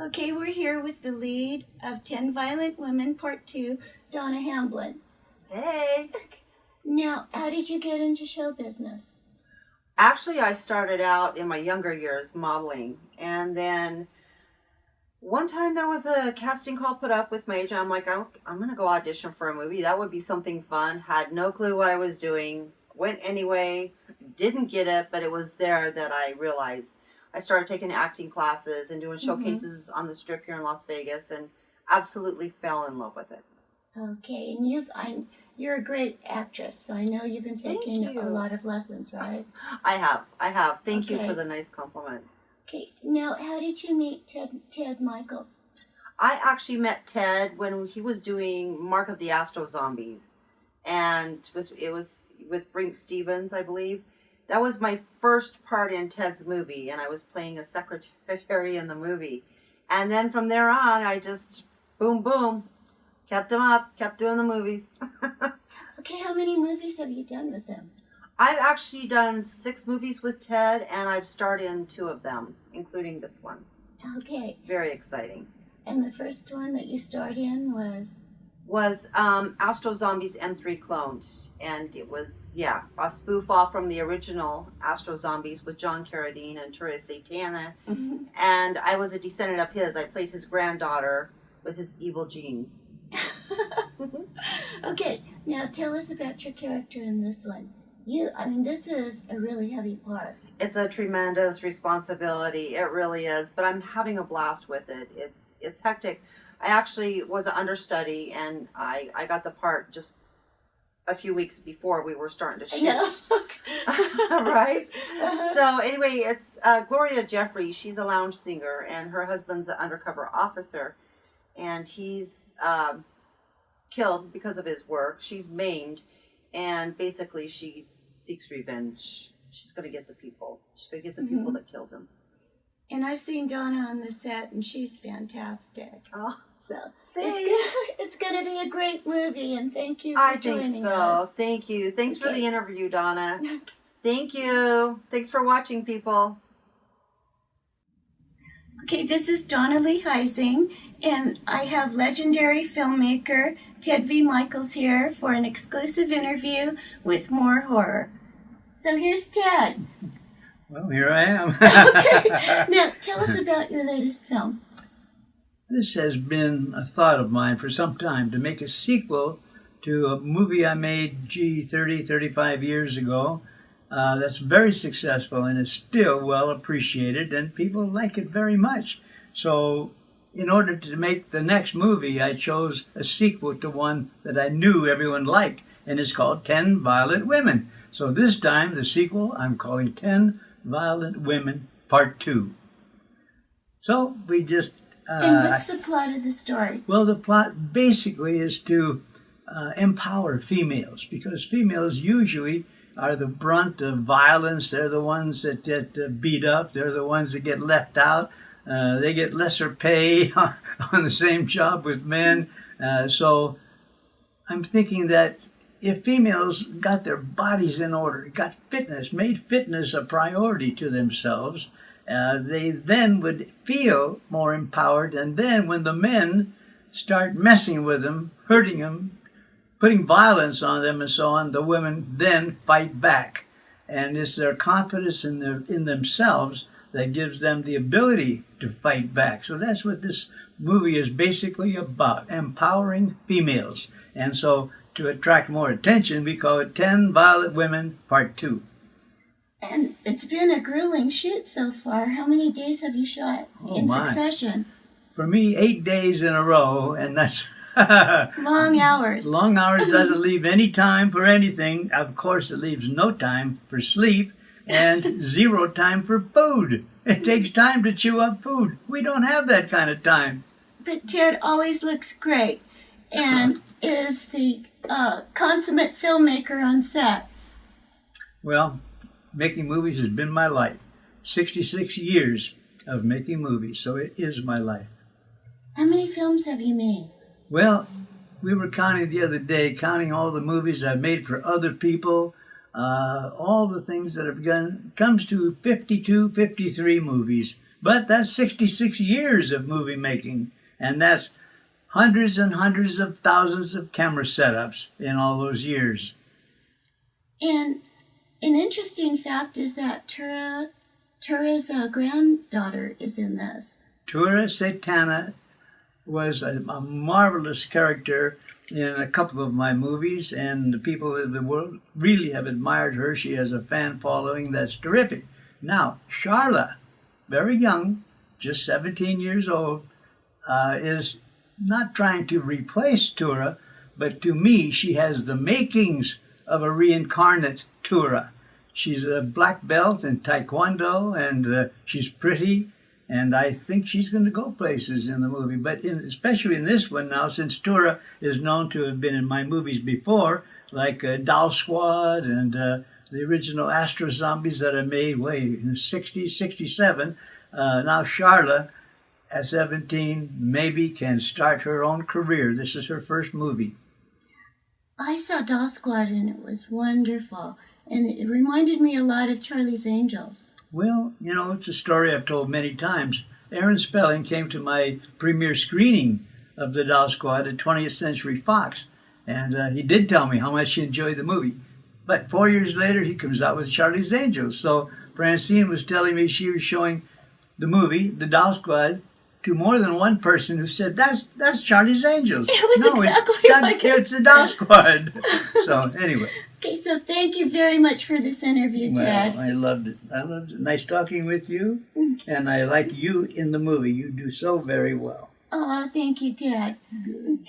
Okay, we're here with the lead of 10 Violent Women, Part 2, Dawna Hamblin. Hey! Now, how did you get into show business? Actually, I started out in my younger years modeling, and then one time there was a casting call put up with my agent. I'm like, I'm going to go audition for a movie. That would be something fun. Had no clue what I was doing. Went anyway. Didn't get it, but it was there that I realized. I started taking acting classes and doing showcases on the Strip here in Las Vegas, and absolutely fell in love with it. Okay, and you're a great actress, so I know you've been taking a lot of lessons, right? I have. Thank you for the nice compliment. Okay, now how did you meet Ted Mikels? I actually met Ted when he was doing Mark of the Astro Zombies, and it was with Brink Stevens, I believe. That was my first part in Ted's movie, and I was playing a secretary in the movie. And then from there on, I just, boom, kept him up, kept doing the movies. Okay, how many movies have you done with him? I've actually done 6 movies with Ted, and I've starred in 2 of them, including this one. Okay. Very exciting. And the first one that you starred in was Astro Zombies M3 Clones, and it was a spoof off from the original Astro Zombies with John Carradine and Tura Satana, and I was a descendant of his. I played his granddaughter with his evil genes. Okay, now tell us about your character in this one. This is a really heavy part. It's a tremendous responsibility. It really is, but I'm having a blast with it. It's hectic. I actually was an understudy, and I got the part just a few weeks before we were starting to shoot. Right? So anyway, it's Gloria Jeffrey. She's a lounge singer, and her husband's an undercover officer, and he's killed because of his work. She's maimed, and basically she seeks revenge. She's going to get the people. She's going to get the people that killed him. And I've seen Dawna on the set, and she's fantastic. Oh, so thanks. It's going to be a great movie, and thank you for joining us. I think so. Thank you. Thanks for the interview, Dawna. Thank you. Thanks for watching, people. Okay, this is Dawna Lee Heising, and I have legendary filmmaker Ted V. Mikels here for an exclusive interview with More Horror. So here's Ted. Well, here I am. Okay, now tell us about your latest film. This has been a thought of mine for some time, to make a sequel to a movie I made, 35 years ago. That's very successful and is still well appreciated, and people like it very much. So in order to make the next movie, I chose a sequel to one that I knew everyone liked, and it's called 10 Violent Women. So this time, the sequel, I'm calling 10 Violent Women Part 2. So we just... and what's the plot of the story? Well, the plot basically is to empower females, because females usually are the brunt of violence. They're the ones that get beat up. They're the ones that get left out. They get lesser pay on the same job with men. So I'm thinking that if females got their bodies in order, got fitness, made fitness a priority to themselves, they then would feel more empowered. And then when the men start messing with them, hurting them, putting violence on them and so on, the women then fight back. And it's their confidence in themselves that gives them the ability to fight back. So that's what this movie is basically about, empowering females. And so to attract more attention, we call it 10 Violent Women Part 2. And it's been a grueling shoot so far. How many days have you shot in succession? For me, 8 days in a row, and that's... long hours. Long hours doesn't leave any time for anything. Of course, it leaves no time for sleep and 0 time for food. It takes time to chew up food. We don't have that kind of time. But Ted always looks great and is the consummate filmmaker on set. Well, making movies has been my life. 66 years of making movies, so it is my life. How many films have you made? Well, we were counting the other day, counting all the movies I've made for other people, all the things that I've done. Comes to 52, 53 movies. But that's 66 years of movie making, and that's hundreds and hundreds of thousands of camera setups in all those years. And an interesting fact is that Tura's granddaughter is in this. Tura Satana was a marvelous character in a couple of my movies, and the people in the world really have admired her. She has a fan following that's terrific. Now, Charla, very young, just 17 years old, is not trying to replace Tura, but to me, she has the makings of a reincarnate Tura. She's a black belt in Taekwondo, and she's pretty, and I think she's going to go places in the movie. But especially in this one now, since Tura is known to have been in my movies before, like Doll Squad and the original Astro Zombies that I made way in the 60s, 67, now Charla, at 17, maybe can start her own career. This is her first movie. I saw Doll Squad and it was wonderful. And it reminded me a lot of Charlie's Angels. Well, you know, it's a story I've told many times. Aaron Spelling came to my premiere screening of the Doll Squad at 20th Century Fox, and he did tell me how much he enjoyed the movie. But 4 years later, he comes out with Charlie's Angels. So Francine was telling me she was showing the movie, the Doll Squad, to more than one person who said, that's Charlie's Angels. It was exactly like it. It's the Doll Squad. So anyway. Okay, so thank you very much for this interview, Ted. Well, I loved it. Nice talking with you, and I like you in the movie. You do so very well. Oh, thank you, Ted. Good.